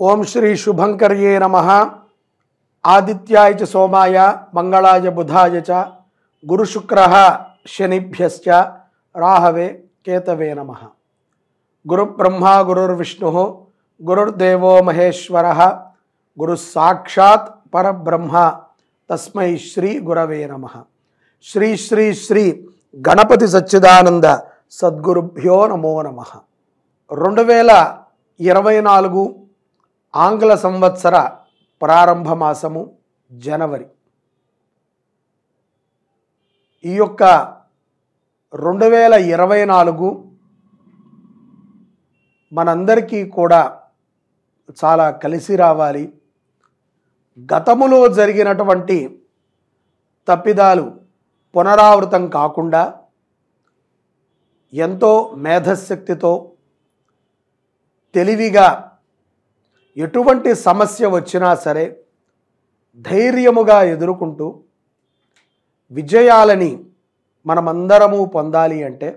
ओम श्री शुभंकर्ये नमः। आदित्याय च सोमाय मंगलाय बुधाय च गुरुशुक्रः शनिभ्यश्च राहवे केतवे नमः। गुरुब्रह्मा गुरुर्विष्णुः गुरुर्देवो महेश्वरः गुरुस्साक्षात् परब्रह्म तस्मै श्री गुरवे नमः। श्री श्री श्री गणपति सच्चिदानंद सद्गुरुभ्यो नमो नमः। 2024 ఆంగ్ల సంవత్సర ప్రారంభ మాసము జనవరి. ఈ యొక్క 2024 మనందరికీ కూడా చాలా కలిసి రావాలి. గతములో జరిగినటువంటి తప్పిదాలు పునరావృతం కాకుండా ఎంతో మేధశక్తితో తెలివిగా ఎటువంటి సమస్య వచ్చినా సరే ధైర్యముగా ఎదుర్కొంటూ విజయాలని మనమందరము పొందాలి అంటే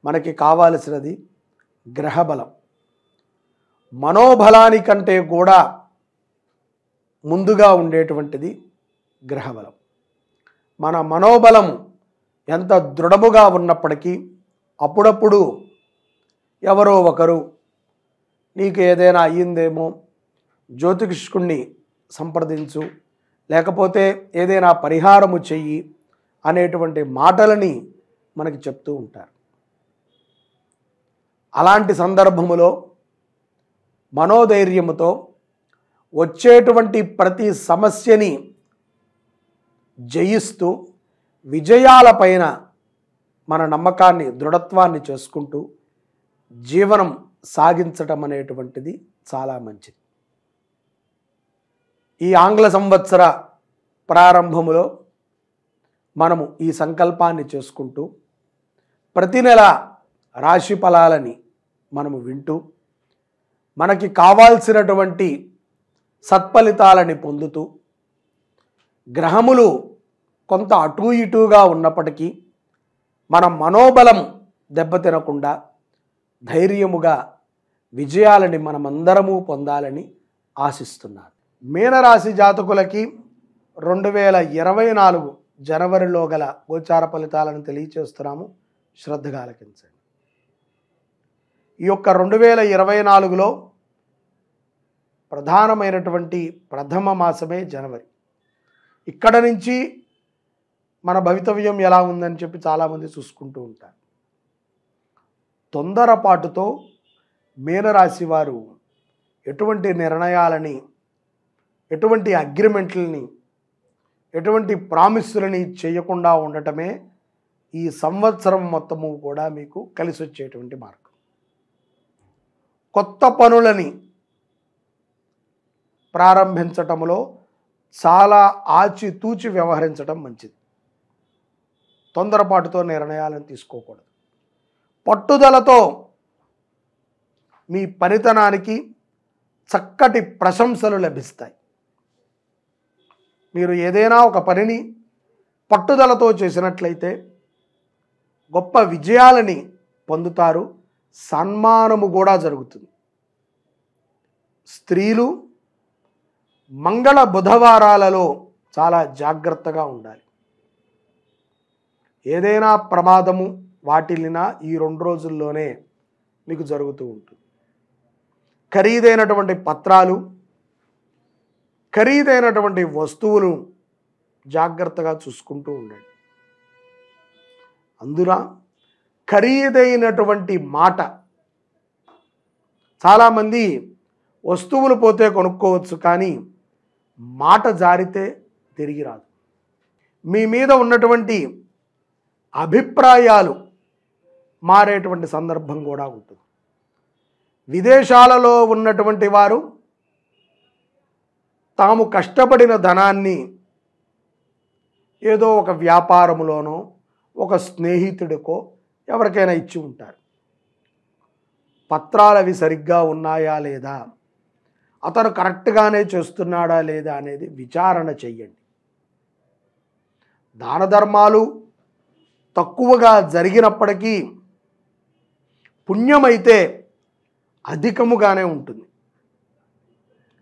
మనకి కావాల్సినది గ్రహబలం. మనోబలానికంటే కూడా ముందుగా ఉండేటువంటిది గ్రహబలం. మన మనోబలం ఎంత దృఢముగా ఉన్నప్పటికీ అప్పుడప్పుడు ఎవరో ఒకరు నీకు ఏదైనా అయ్యిందేమో జ్యోతిష్కుణ్ణి సంప్రదించు, లేకపోతే ఏదైనా పరిహారము చెయ్యి అనేటువంటి మాటలని మనకి చెప్తూ ఉంటారు. అలాంటి సందర్భములో మనోధైర్యముతో వచ్చేటువంటి ప్రతి సమస్యని జయిస్తూ విజయాలపైన మన నమ్మకాన్ని దృఢత్వాన్ని చేసుకుంటూ జీవనం సాగించటం అనేటువంటిది చాలా మంచిది. ఈ ఆంగ్ల సంవత్సర ప్రారంభములో మనము ఈ సంకల్పాన్ని చేసుకుంటూ ప్రతి నెల రాశి ఫలాలని మనము వింటూ మనకి కావాల్సినటువంటి సత్ఫలితాలని పొందుతూ గ్రహములు కొంత అటూ ఇటూగా ఉన్నప్పటికీ మన మనోబలం దెబ్బతినకుండా ధైర్యముగా విజయాలని మనమందరము పొందాలని ఆశిస్తున్నాను. మీనరాశి జాతకులకి 2024 జనవరిలో గల గోచార ఫలితాలను తెలియచేస్తున్నాము. శ్రద్ధగా ఆలకించండి. ఈ యొక్క 2024లో ప్రధానమైనటువంటి ప్రథమ మాసమే జనవరి. ఇక్కడ నుంచి మన భవితవ్యం ఎలా ఉందని చెప్పి చాలామంది చూసుకుంటూ ఉంటారు. తొందరపాటుతో మీనరాశి వారు ఎటువంటి నిర్ణయాలని, ఎటువంటి అగ్రిమెంట్లని, ఎటువంటి ప్రామిస్లని చేయకుండా ఉండటమే ఈ సంవత్సరం మొత్తము కూడా మీకు కలిసి వచ్చేటువంటి మార్గం. కొత్త పనులని ప్రారంభించటంలో చాలా ఆచితూచి వ్యవహరించడం మంచిది. తొందరపాటుతో నిర్ణయాలను తీసుకోకూడదు. పట్టుదలతో మీ పనితనానికి చక్కటి ప్రశంసలు లభిస్తాయి. మీరు ఏదైనా ఒక పనిని పట్టుదలతో చేసినట్లయితే గొప్ప విజయాలని పొందుతారు. సన్మానము కూడా జరుగుతుంది. స్త్రీలు మంగళ బుధవారాలలో చాలా జాగ్రత్తగా ఉండాలి. ఏదైనా ప్రమాదము వాటిల్లినా ఈ 2 రోజుల్లోనే మీకు జరుగుతూ ఉంటుంది. ఖరీదైనటువంటి పత్రాలు, ఖరీదైనటువంటి వస్తువులు జాగ్రత్తగా చూసుకుంటూ ఉండండి. అందున ఖరీదైనటువంటి మాట, చాలామంది వస్తువులు పోతే కొనుక్కోవచ్చు, కానీ మాట జారితే తిరిగి రాదు. మీ మీద ఉన్నటువంటి అభిప్రాయాలు మారేటువంటి సందర్భం కూడా ఉంటుంది. విదేశాలలో ఉన్నటువంటి వారు తాము కష్టపడిన ధనాన్ని ఏదో ఒక వ్యాపారములోనో ఒక స్నేహితుడికో ఎవరికైనా ఇచ్చి ఉంటారు. పత్రాలు అవి సరిగ్గా ఉన్నాయా లేదా, అతను కరెక్ట్గానే చేస్తున్నాడా లేదా అనేది విచారణ చెయ్యండి. దాన ధర్మాలు తక్కువగా జరిగినప్పటికీ పుణ్యమైతే అధికముగానే ఉంటుంది.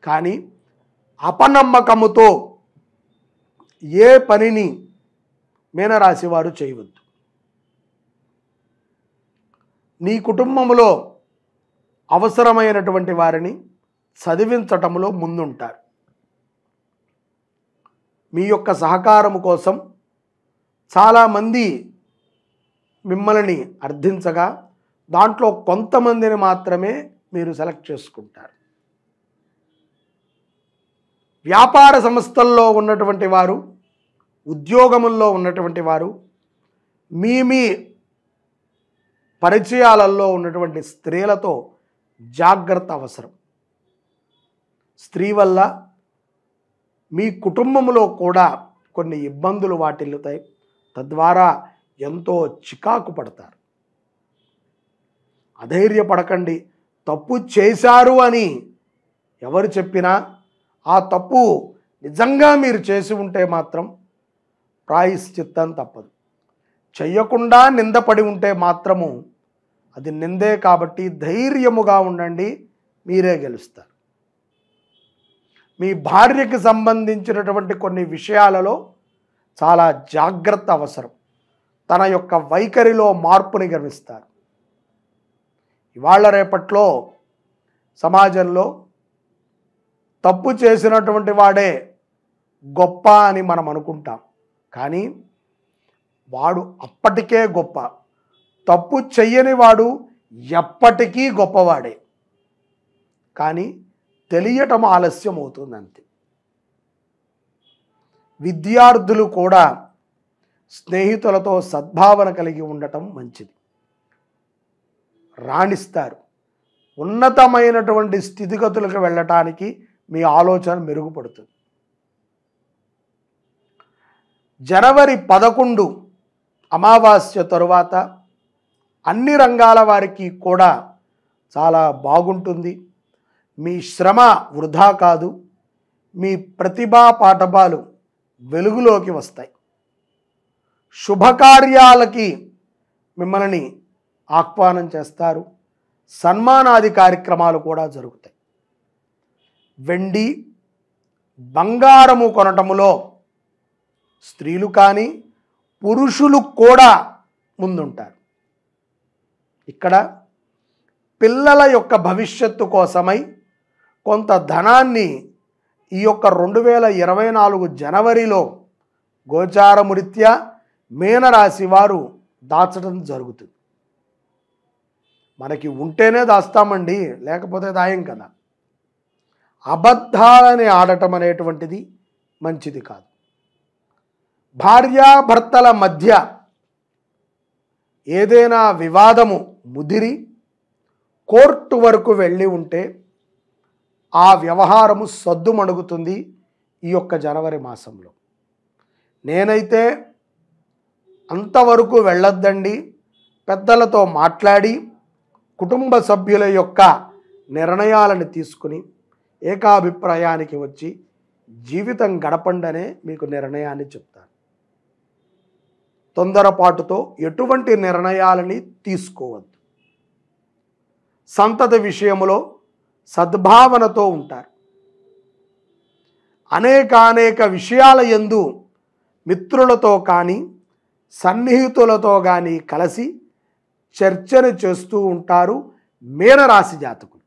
కానీ అపనమ్మకముతో ఏ పనిని మీనరాశి వారు చేయవద్దు. నీ కుటుంబంలో అవసరమైనటువంటి వారిని చదివించటంలో ముందుంటారు. మీ యొక్క సహకారము కోసం చాలామంది మిమ్మల్ని అర్థించగా దాంట్లో కొంతమందిని మాత్రమే మీరు సెలెక్ట్ చేసుకుంటారు. వ్యాపార సంస్థల్లో ఉన్నటువంటి వారు, ఉద్యోగముల్లో ఉన్నటువంటి వారు, మీ పరిచయాలలో ఉన్నటువంటి స్త్రీలతో జాగ్రత్త అవసరం. స్త్రీ వల్ల మీ కుటుంబంలో కూడా కొన్ని ఇబ్బందులు వాటిల్లుతాయి. తద్వారా ఎంతో చికాకు పడతారు. అధైర్యపడకండి. తప్పు చేశారు అని ఎవరు చెప్పినా ఆ తప్పు నిజంగా మీరు చేసి ఉంటే మాత్రం ప్రాయశ్చిత్తం తప్పదు. చెయ్యకుండా నిందపడి ఉంటే మాత్రము అది నిందే. కాబట్టి ధైర్యముగా ఉండండి, మీరే గెలుస్తారు. మీ భార్యకి సంబంధించినటువంటి కొన్ని విషయాలలో చాలా జాగ్రత్త అవసరం. తన యొక్క వైఖరిలో మార్పుని గమనిస్తారు. ఇవాళ రేపట్లో సమాజంలో తప్పు చేసినటువంటి వాడే గొప్ప అని మనం అనుకుంటాం. కానీ వాడు అప్పటికే గొప్ప. తప్పు చెయ్యని వాడు ఎప్పటికీ గొప్పవాడే. కానీ తెలియటం ఆలస్యం అవుతుంది అంతే. విద్యార్థులు కూడా స్నేహితులతో సద్భావన కలిగి ఉండటం మంచిది. రాణిస్తారు. ఉన్నతమైనటువంటి స్థితిగతులకు వెళ్ళటానికి మీ ఆలోచన మెరుగుపడుతుంది. జనవరి 11 అమావాస్య తరువాత అన్ని రంగాల వారికి కూడా చాలా బాగుంటుంది. మీ శ్రమ వృధా కాదు. మీ ప్రతిభా పాఠవాలు వెలుగులోకి వస్తాయి. శుభకార్యాలకి మిమ్మల్ని ఆహ్వానం చేస్తారు. సన్మానాది కార్యక్రమాలు కూడా జరుగుతాయి. వెండి బంగారము కొనటములో స్త్రీలు కానీ పురుషులు కూడా ముందుంటారు. ఇక్కడ పిల్లల యొక్క భవిష్యత్తు కోసమై కొంత ధనాన్ని ఈ యొక్క 2024 జనవరిలో గోచారమురీత్యా మీనరాశి వారు దాచడం జరుగుతుంది. మనకి ఉంటేనే దాస్తామండి, లేకపోతే దాయం కదా. అబద్ధాలని ఆడటం అనేటువంటిది మంచిది కాదు. భార్యాభర్తల మధ్య ఏదైనా వివాదము ముదిరి కోర్టు వరకు వెళ్ళి ఉంటే ఆ వ్యవహారము సద్దుమణుగుతుంది ఈ యొక్క జనవరి మాసంలో. నేనైతే అంతవరకు వెళ్ళొద్దండి. పెద్దలతో మాట్లాడి కుటుంబ సభ్యుల యొక్క నిర్ణయాలను తీసుకుని ఏకాభిప్రాయానికి వచ్చి జీవితం గడపండనే మీకు నిర్ణయాన్ని చెప్తాను. తొందరపాటుతో ఎటువంటి నిర్ణయాలని తీసుకోవద్దు. సంతతి విషయంలో సద్భావనతో ఉంటారు. అనేక విషయాల యందు మిత్రులతో కానీ సన్నిహితులతో కానీ కలిసి చర్చను చేస్తూ ఉంటారు మీనరాశి జాతకులు.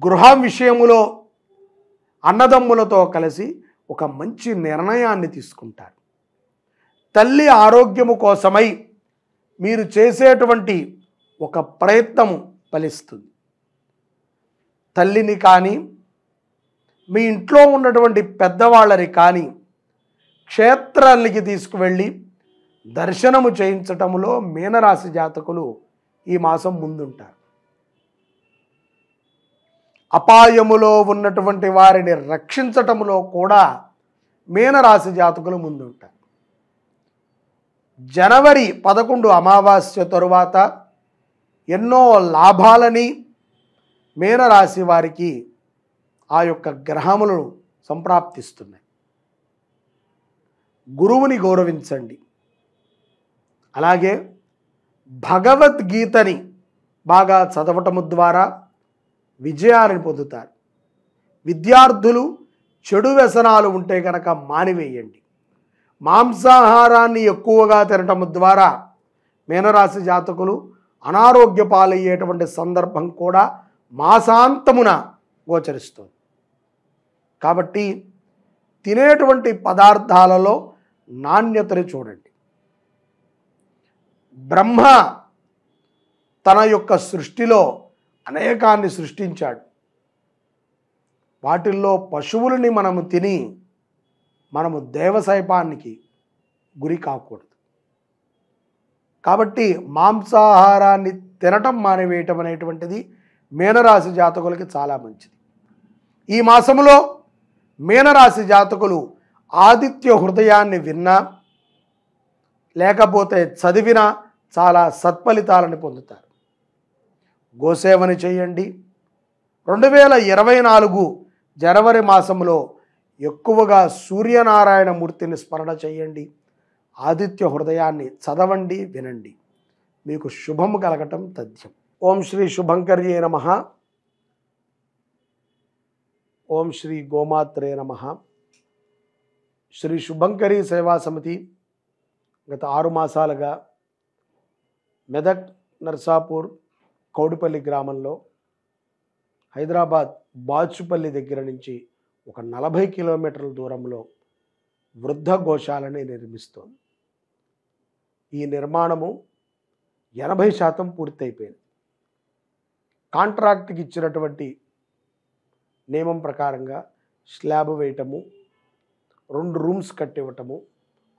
గృహం విషయములో అన్నదమ్ములతో కలిసి ఒక మంచి నిర్ణయాన్ని తీసుకుంటారు. తల్లి ఆరోగ్యము కోసమై మీరు చేసేటువంటి ఒక ప్రయత్నము ఫలిస్తుంది. తల్లిని కానీ మీ ఇంట్లో ఉన్నటువంటి పెద్దవాళ్ళని కానీ క్షేత్రానికి తీసుకువెళ్ళి దర్శనము చేయించటంలో మీనరాశి జాతకులు ఈ మాసం ముందుంటారు. అపాయములో ఉన్నటువంటి వారిని రక్షించటంలో కూడా మీనరాశి జాతకులు ముందుంటారు. జనవరి 11 అమావాస్య తరువాత ఎన్నో లాభాలని మీనరాశి వారికి ఆ యొక్క గ్రహములు సంప్రాప్తిస్తున్నాయి. గురువుని గౌరవించండి. అలాగే భగవద్గీతని బాగా చదవటము ద్వారా విజయాన్ని పొందుతారు. విద్యార్థులు చెడు వ్యసనాలు ఉంటే కనుక మానివేయండి. మాంసాహారాన్ని ఎక్కువగా తినటం ద్వారా మీనరాశి జాతకులు అనారోగ్య పాలయ్యేటువంటి సందర్భం కూడా మాసాంతమున గోచరిస్తుంది. కాబట్టి తినేటువంటి పదార్థాలలో నాణ్యతని చూడండి. బ్రహ్మ తన యొక్క సృష్టిలో అనేకాన్ని సృష్టించాడు. వాటిల్లో పశువులని మనము తిని మనము దేవసైపానికి గురి కాకూడదు. కాబట్టి మాంసాహారాన్ని తినటం మానివేయటం అనేటువంటిది మీనరాశి జాతకులకి చాలా మంచిది. ఈ మాసములో మీనరాశి జాతకులు ఆదిత్య హృదయాన్ని విన్నా లేకపోతే చదివినా చాలా సత్ఫలితాలను పొందుతారు. గోసేవని చేయండి. 2024 జనవరి మాసంలో ఎక్కువగా సూర్యనారాయణ మూర్తిని స్మరణ చేయండి. ఆదిత్య హృదయాన్ని చదవండి, వినండి. మీకు శుభము కలగటం తథ్యం. ఓం శ్రీ శుభంకర్యే నమః. ఓం శ్రీ గోమాత్రే నమః. శ్రీ శుభంకరి సేవా సమితి గత 6 మాసాలుగా మెదక్, నర్సాపూర్, కౌడిపల్లి గ్రామంలో హైదరాబాద్ బాచుపల్లి దగ్గర నుంచి ఒక 40 కిలోమీటర్ల దూరంలో వృద్ధ గోశాలని నిర్మిస్తోంది. ఈ నిర్మాణము 80% పూర్తయిపోయింది. కాంట్రాక్ట్కి ఇచ్చినటువంటి నియమం ప్రకారంగా స్లాబ్ వేయటము, 2 రూమ్స్ కట్టివ్వటము,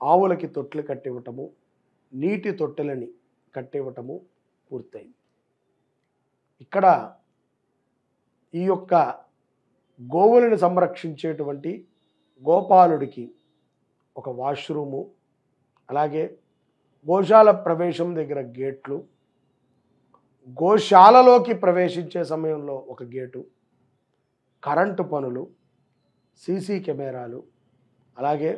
ఆవులకి తొట్లు కట్టివ్వటము, నీటి తొట్టెలని కట్టివ్వటము పూర్తయింది. ఇక్కడ ఈ యొక్క గోవులను సంరక్షించేటువంటి గోపాలుడికి ఒక వాష్రూము, అలాగే గోశాల ప్రవేశం దగ్గర గేట్లు, గోశాలలోకి ప్రవేశించే సమయంలో ఒక గేటు, కరెంటు పనులు, సీసీ కెమెరాలు, అలాగే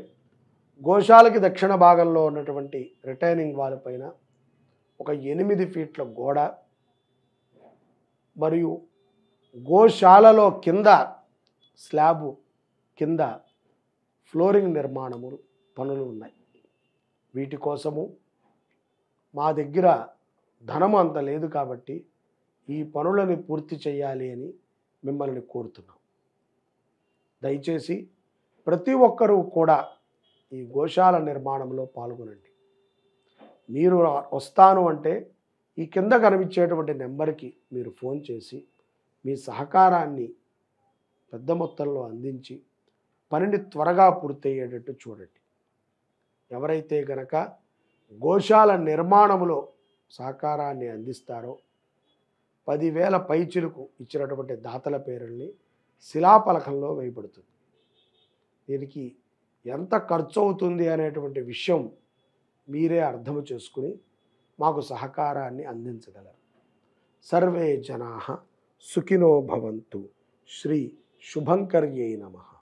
గోశాలకి దక్షిణ భాగంలో ఉన్నటువంటి రిటైనింగ్ వాల్ పైన ఒక 8 ఫీట్ల గోడ, మరియు గోశాలలో కింద స్లాబు కింద ఫ్లోరింగ్ నిర్మాణము పనులు ఉన్నాయి. వీటి కోసము మా దగ్గర ధనము అంత లేదు కాబట్టి ఈ పనులను పూర్తి చేయాలి అని మిమ్మల్ని కోరుతున్నాం. దయచేసి ప్రతి ఒక్కరూ కూడా ఈ గోశాల నిర్మాణంలో పాల్గొనండి. మీరు వస్తాను అంటే ఈ కింద కనిపించేటువంటి నెంబర్కి మీరు ఫోన్ చేసి మీ సహకారాన్ని పెద్ద మొత్తంలో అందించి పనిని త్వరగా పూర్తయ్యేటట్టు చూడండి. ఎవరైతే గనక గోశాల నిర్మాణంలో సహకారాన్ని అందిస్తారో 10,000 పైచిలకు ఇచ్చినటువంటి దాతల పేరుల్ని శిలాఫలకంలో వేయబడుతుంది. దీనికి ఎంత ఖర్చు అవుతుంది అనేటువంటి విషయం మీరే అర్థం చేసుకుని మాకు సహకారాన్ని అందించగలరు. సర్వే జనాః సుఖినో భవంతు. శ్రీ శుభంకర్యై నమః.